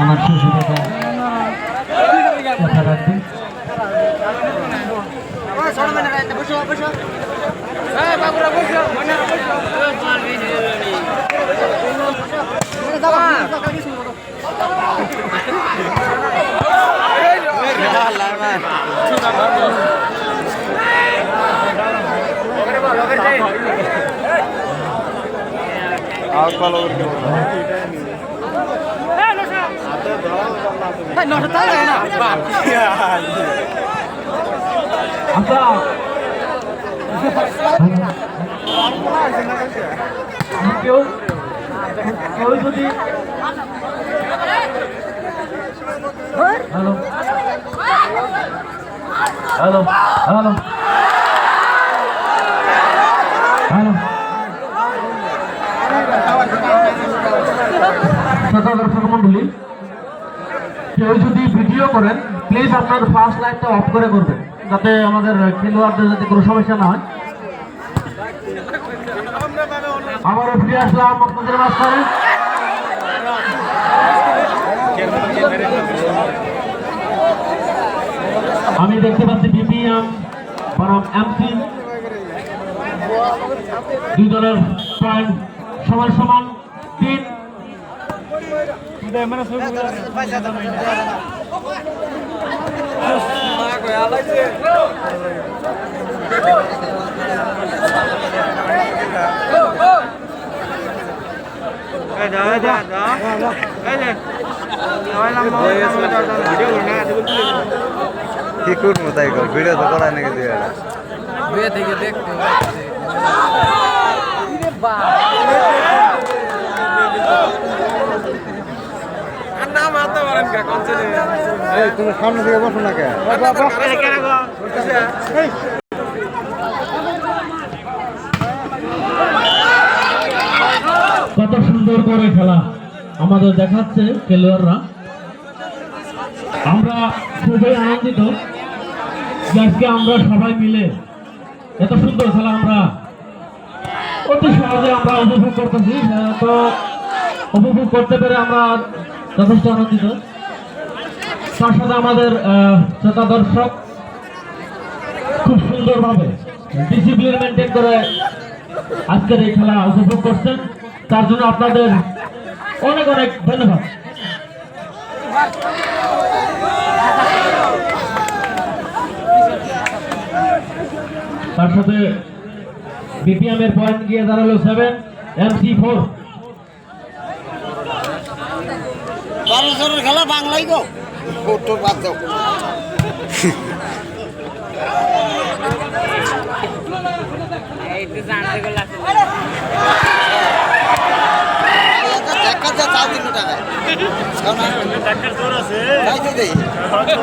আমার শিশুটা কথা রাখবেন। কেউ যদি হ্যালো হ্যালো হ্যালো হ্যালো দর্শক মন্ডলী, কেউ যদি ভিডিও করেন প্লিজ আপনার ফার্স্ট লাইটটা অফ করে করবেন, যাতে আমাদের খেলোয়াড়দের যাতে কোনো সমস্যা না হয়। আবারও ফিরে আসলাম আপনাদের মাঝখানে। আমি দেখতে পাচ্ছি বিপিএম বনাম এমসি, দুই দলের পয়েন্ট সমান সমান 3। কি করবো তাই ভিডিও তো করা নাকি থেকে দেখতে তুমি সামনে থেকে বসো না কে? কত সুন্দর করে খেলা আমাদের দেখাচ্ছে খেলোয়াড়রা। আমরা খুবই আনন্দিত যে আজকে আমরা সবাই মিলে এত সুন্দর খেলা আমরা অতি সহজে আমরা উপভোগ করতেছি। তো উপভোগ করতে পেরে আমরা যথেষ্ট আনন্দিত। তার সাথে আমাদের শ্রোতা দর্শক খুব সুন্দরভাবে ডিসিপ্লিন মেনটেন করে আজকের এই খেলা উপভোগ করছেন, তার জন্য আপনাদের অনেক অনেক ধন্যবাদ। তার সাথে বিপিএম এর পয়েন্ট গিয়ে দাঁড়ালো 7, এমসি 4। খেলা বাংলাই গো বাদ দাও।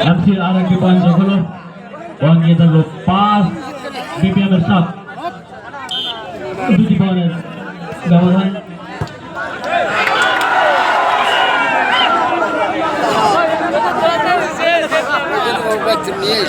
এমসির আর একটি পয়েন্ট হলো, পয়েন্ট গিয়ে থাকলো 5, বিপিএম এর 7। দুটি পয়েন্টের ব্যবধান। নিয়ে